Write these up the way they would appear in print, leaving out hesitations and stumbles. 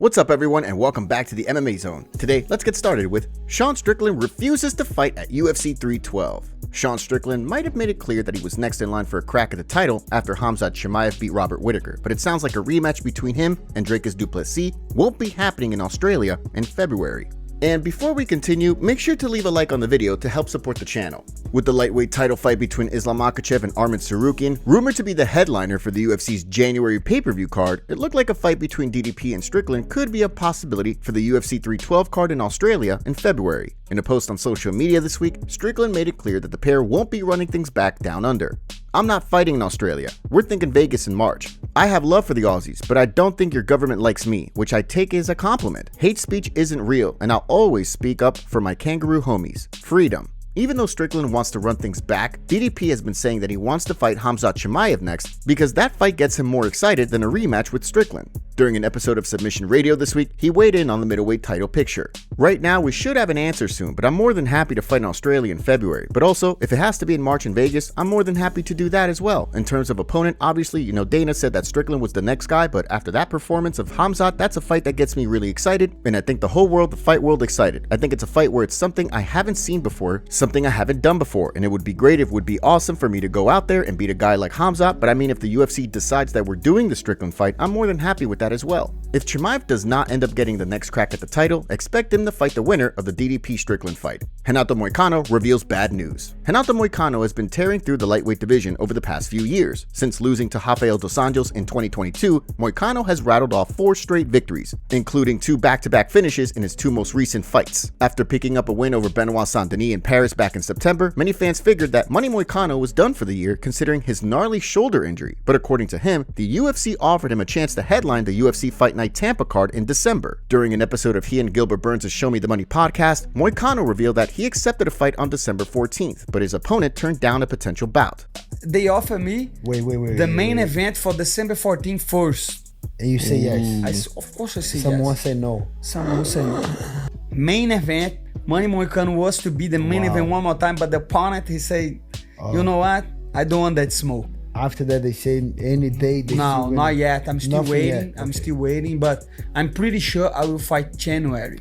What's up everyone and welcome back to the MMA Zone. Today, let's get started with Sean Strickland refuses to fight at UFC 312. Sean Strickland might have made it clear that he was next in line for a crack at the title after Khamzat Chimaev beat Robert Whittaker, but it sounds like a rematch between him and Dricus du Plessis won't be happening in Australia in February. And before we continue, make sure to leave a like on the video to help support the channel. With the lightweight title fight between Islam Makhachev and Arman Tsarukyan, rumored to be the headliner for the UFC's January pay-per-view card, it looked like a fight between DDP and Strickland could be a possibility for the UFC 312 card in Australia in February. In a post on social media this week, Strickland made it clear that the pair won't be running things back down under. "I'm not fighting in Australia. We're thinking Vegas in March. I have love for the Aussies, but I don't think your government likes me, which I take as a compliment. Hate speech isn't real, and I'll always speak up for my kangaroo homies. Freedom." Even though Strickland wants to run things back, DDP has been saying that he wants to fight Khamzat Chimaev next because that fight gets him more excited than a rematch with Strickland. During an episode of Submission Radio this week, he weighed in on the middleweight title picture. "Right now, we should have an answer soon, but I'm more than happy to fight in Australia in February. But also, if it has to be in March in Vegas, I'm more than happy to do that as well. In terms of opponent, obviously, Dana said that Strickland was the next guy, but after that performance of Khamzat, that's a fight that gets me really excited, and I think the whole world, the fight world, excited. I think it's a fight where it's something I haven't seen before, something I haven't done before, and it would be great, it would be awesome for me to go out there and beat a guy like Khamzat, but I mean, if the UFC decides that we're doing the Strickland fight, I'm more than happy with that as well." If Chimaev does not end up getting the next crack at the title, expect him to fight the winner of the DDP Strickland fight. Renato Moicano reveals bad news. Renato Moicano has been tearing through the lightweight division over the past few years. Since losing to Rafael dos Anjos in 2022, Moicano has rattled off 4 straight victories, including 2 back-to-back finishes in his 2 most recent fights. After picking up a win over Benoit Saint-Denis in Paris back in September, many fans figured that Money Moicano was done for the year considering his gnarly shoulder injury, but according to him, the UFC offered him a chance to headline the UFC Fight Night Tampa card in December. During an episode of he and Gilbert Burns' Show Me the Money podcast, Moicano revealed that he accepted a fight on December 14th, but his opponent turned down a potential bout. They offer me the main event for December 14th first. And you say yes? Of course I say Someone yes. say no. Someone say no. Main event, Money Moicano was to be the main event one more time, but the opponent, he say, you know what? I don't want that smoke. After that, they say any day. No, not yet. I'm still waiting. Yet. I'm still waiting, but I'm pretty sure I will fight January.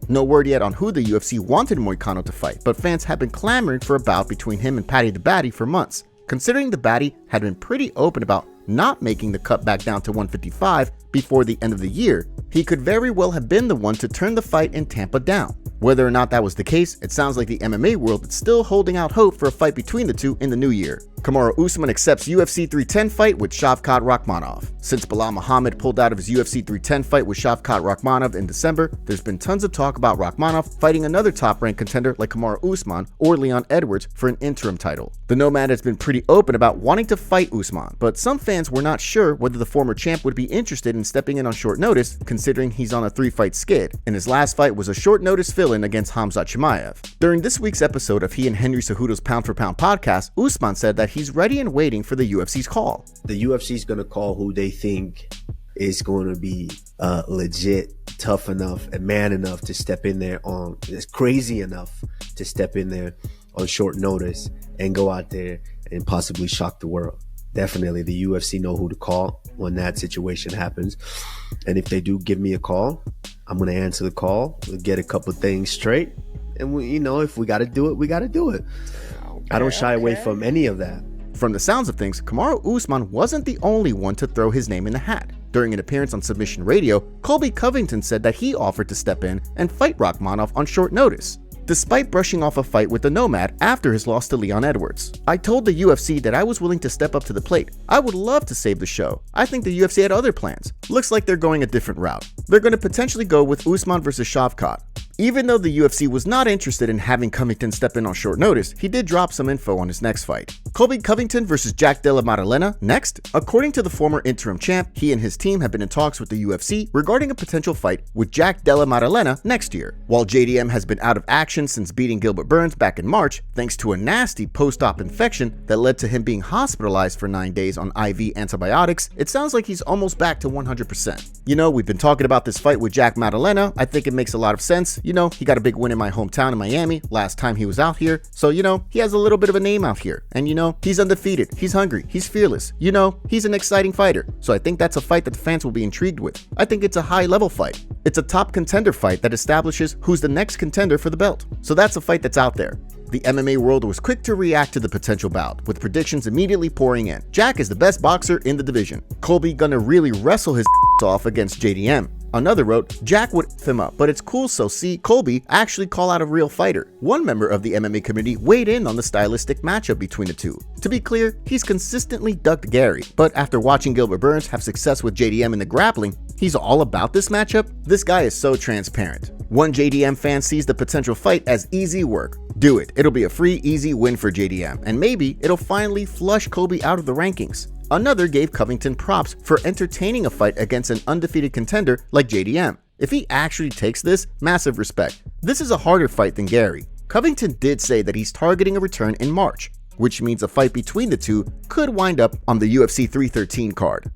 No word yet on who the UFC wanted Moicano to fight, but fans have been clamoring for a bout between him and Paddy the Baddy for months. Considering the Baddy had been pretty open about not making the cut back down to 155 before the end of the year, he could very well have been the one to turn the fight in Tampa down. Whether or not that was the case, it sounds like the MMA world is still holding out hope for a fight between the two in the new year. Kamaru Usman accepts UFC 310 fight with Shavkat Rakhmonov. Since Belal Muhammad pulled out of his UFC 310 fight with Shavkat Rakhmonov in December, there's been tons of talk about Rakhmonov fighting another top-ranked contender like Kamaru Usman or Leon Edwards for an interim title. The Nomad has been pretty open about wanting to fight Usman, but some fans were not sure whether the former champ would be interested in stepping in on short notice, considering he's on a 3-fight skid, and his last fight was a short-notice fill-in against Khamzat Chimaev. During this week's episode of he and Henry Cejudo's Pound for Pound podcast, Usman said that he's ready and waiting for the UFC's call. The UFC's going to call who they think is going to be legit, tough enough, and man enough to step in there is crazy enough to step in there on short notice and go out there and possibly shock the world. Definitely, the UFC know who to call when that situation happens. And if they do give me a call, I'm going to answer the call, we'll get a couple things straight. And if we got to do it, we got to do it. Okay, I don't shy away from any of that. From the sounds of things, Kamaru Usman wasn't the only one to throw his name in the hat. During an appearance on Submission Radio, Colby Covington said that he offered to step in and fight Rakhmonov on short notice, despite brushing off a fight with the Nomad after his loss to Leon Edwards. "I told the UFC that I was willing to step up to the plate. I would love to save the show. I think the UFC had other plans. Looks like they're going a different route. They're going to potentially go with Usman versus Shavkat." Even though the UFC was not interested in having Covington step in on short notice, he did drop some info on his next fight. Colby Covington versus Della Maddalena next. According to the former interim champ, he and his team have been in talks with the UFC regarding a potential fight with Della Maddalena next year. While JDM has been out of action since beating Gilbert Burns back in March, thanks to a nasty post-op infection that led to him being hospitalized for 9 days on IV antibiotics, it sounds like he's almost back to 100%. We've been talking about this fight with Maddalena. I think it makes a lot of sense. You know, he got a big win in my hometown in Miami last time he was out here. So, you know, he has a little bit of a name out here. And, you know, he's undefeated. He's hungry. He's fearless. You know, he's an exciting fighter. So I think that's a fight that the fans will be intrigued with. I think it's a high-level fight. It's a top contender fight that establishes who's the next contender for the belt. So that's a fight that's out there. The MMA world was quick to react to the potential bout, with predictions immediately pouring in. Jack is the best boxer in the division. Colby gonna really wrestle his off against JDM. Another wrote, Jack would f him up, but it's cool so see Colby actually call out a real fighter. One member of the MMA community weighed in on the stylistic matchup between the two. To be clear, he's consistently ducked Gary, but after watching Gilbert Burns have success with JDM in the grappling, he's all about this matchup? This guy is so transparent. One JDM fan sees the potential fight as easy work. Do it. It'll be a free, easy win for JDM, and maybe it'll finally flush Colby out of the rankings. Another gave Covington props for entertaining a fight against an undefeated contender like JDM. If he actually takes this, massive respect. This is a harder fight than Gary. Covington did say that he's targeting a return in March, which means a fight between the two could wind up on the UFC 313 card.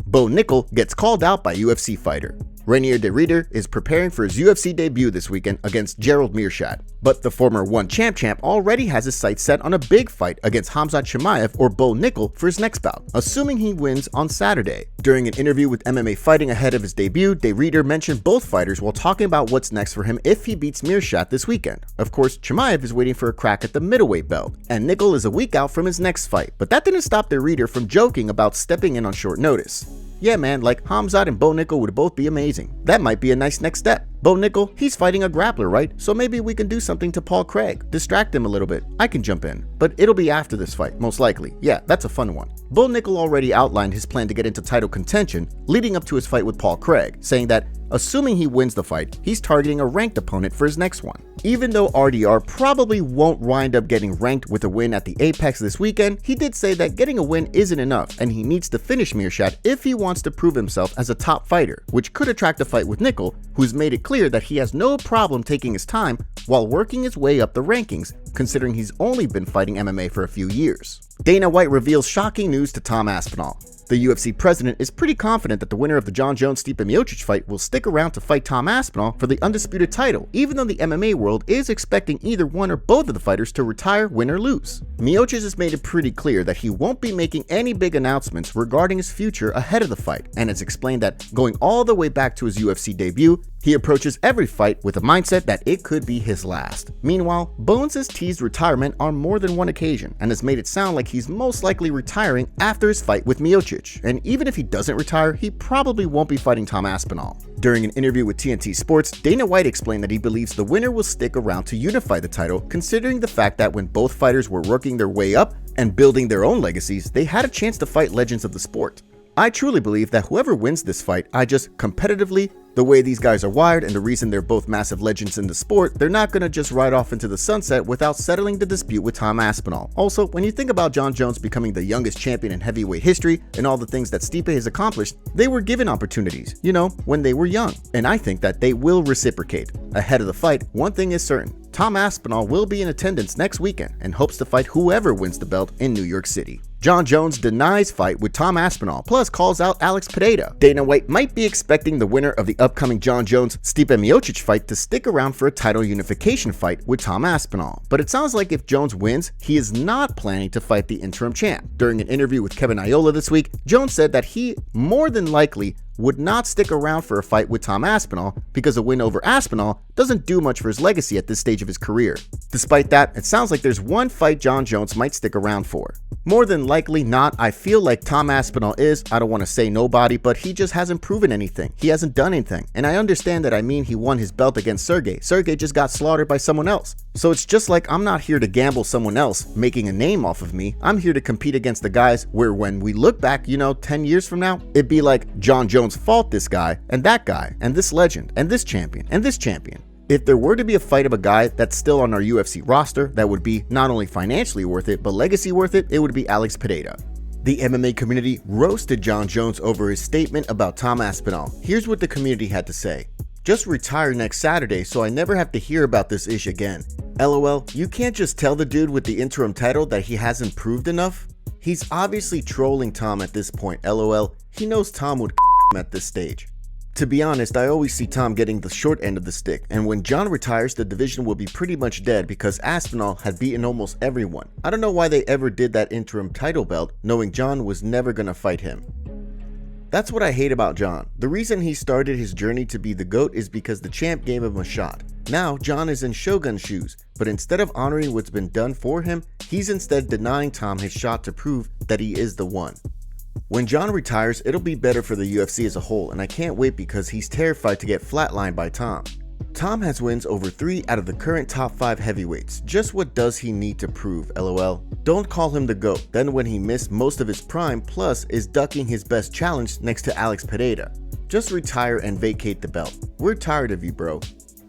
Bo Nickal gets called out by UFC fighter. Reinier de Ridder is preparing for his UFC debut this weekend against Gerald Meerschaert, but the former one champ already has his sights set on a big fight against Khamzat Chimaev or Bo Nickal for his next bout, assuming he wins on Saturday. During an interview with MMA Fighting ahead of his debut, de Ridder mentioned both fighters while talking about what's next for him if he beats Meerschaert this weekend. Of course, Chimaev is waiting for a crack at the middleweight belt, and Nickal is a week out from his next fight, but that didn't stop de Ridder from joking about stepping in on short notice. Yeah man, like Khamzat and Bo Nickal would both be amazing. That might be a nice next step. Bo Nickal, he's fighting a grappler, right? So maybe we can do something to Paul Craig. Distract him a little bit. I can jump in. But it'll be after this fight, most likely. Yeah, that's a fun one. Bo Nickal already outlined his plan to get into title contention leading up to his fight with Paul Craig, saying that assuming he wins the fight, he's targeting a ranked opponent for his next one. Even though RDR probably won't wind up getting ranked with a win at the Apex this weekend, he did say that getting a win isn't enough and he needs to finish Meerschaert if he wants to prove himself as a top fighter, which could attract a fight with Nickal, who's made it clear that he has no problem taking his time while working his way up the rankings, considering he's only been fighting MMA for a few years. Dana White reveals shocking news to Tom Aspinall. The UFC president is pretty confident that the winner of the Jon Jones Stipe Miocic fight will stick around to fight Tom Aspinall for the undisputed title, even though the MMA world is expecting either one or both of the fighters to retire, win or lose. Miocic has made it pretty clear that he won't be making any big announcements regarding his future ahead of the fight, and has explained that going all the way back to his UFC debut, he approaches every fight with a mindset that it could be his last. Meanwhile, Bones has teased retirement on more than one occasion and has made it sound like he's most likely retiring after his fight with Miocic, and even if he doesn't retire, he probably won't be fighting Tom Aspinall. During an interview with TNT Sports, Dana White explained that he believes the winner will stick around to unify the title, considering the fact that when both fighters were working their way up and building their own legacies, they had a chance to fight legends of the sport. I truly believe that whoever wins this fight, competitively, the way these guys are wired and the reason they're both massive legends in the sport, they're not gonna just ride off into the sunset without settling the dispute with Tom Aspinall. Also, when you think about Jon Jones becoming the youngest champion in heavyweight history and all the things that Stipe has accomplished, they were given opportunities, when they were young. And I think that they will reciprocate. Ahead of the fight, one thing is certain. Tom Aspinall will be in attendance next weekend and hopes to fight whoever wins the belt in New York City. Jon Jones denies fight with Tom Aspinall, plus calls out Alex Pereira. Dana White might be expecting the winner of the upcoming Jon Jones Stipe Miocic fight to stick around for a title unification fight with Tom Aspinall. But it sounds like if Jones wins, he is not planning to fight the interim champ. During an interview with Kevin Iola this week, Jones said that he more than likely would not stick around for a fight with Tom Aspinall because a win over Aspinall doesn't do much for his legacy at this stage of his career. Despite that, it sounds like there's one fight Jon Jones might stick around for. More than likely not, I feel like Tom Aspinall is, I don't want to say nobody, but he just hasn't proven anything. He hasn't done anything. And I understand that he won his belt against Sergey. Sergey just got slaughtered by someone else. So it's just like I'm not here to gamble someone else making a name off of me. I'm here to compete against the guys where when we look back, 10 years from now, it'd be like Jon Jones fought this guy, and this legend, and this champion, and this champion. If there were to be a fight of a guy that's still on our UFC roster that would be not only financially worth it, but legacy worth it, it would be Alex Pereira. The MMA community roasted Jon Jones over his statement about Tom Aspinall. Here's what the community had to say. Just retire next Saturday so I never have to hear about this ish again. LOL, you can't just tell the dude with the interim title that he hasn't proved enough? He's obviously trolling Tom at this point, LOL. He knows Tom would at this stage. To be honest, I always see Tom getting the short end of the stick, and when Jon retires, the division will be pretty much dead because Aspinall had beaten almost everyone. I don't know why they ever did that interim title belt, knowing Jon was never gonna fight him. That's what I hate about Jon. The reason he started his journey to be the GOAT is because the champ gave him a shot. Now, Jon is in Shogun's shoes, but instead of honoring what's been done for him, he's instead denying Tom his shot to prove that he is the one. When Jon retires, it'll be better for the UFC as a whole, and I can't wait because he's terrified to get flatlined by Tom. Tom has wins over 3 out of the current top 5 heavyweights. Just what does he need to prove, lol? Don't call him the GOAT, then when he missed most of his prime plus is ducking his best challenge next to Alex Pereira. Just retire and vacate the belt. We're tired of you, bro.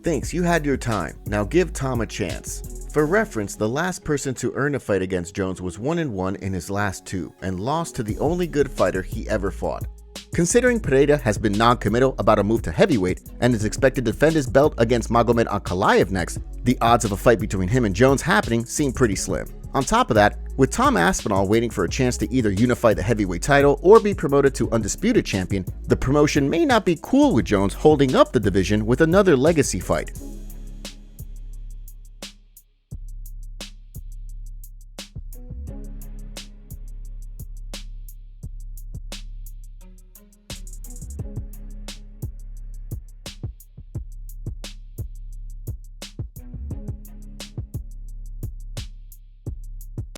Thanks, you had your time. Now give Tom a chance. For reference, the last person to earn a fight against Jones was 1-1 in his last 2 and lost to the only good fighter he ever fought. Considering Pereira has been non-committal about a move to heavyweight and is expected to defend his belt against Magomed Ankalaev next, the odds of a fight between him and Jones happening seem pretty slim. On top of that, with Tom Aspinall waiting for a chance to either unify the heavyweight title or be promoted to undisputed champion, the promotion may not be cool with Jones holding up the division with another legacy fight.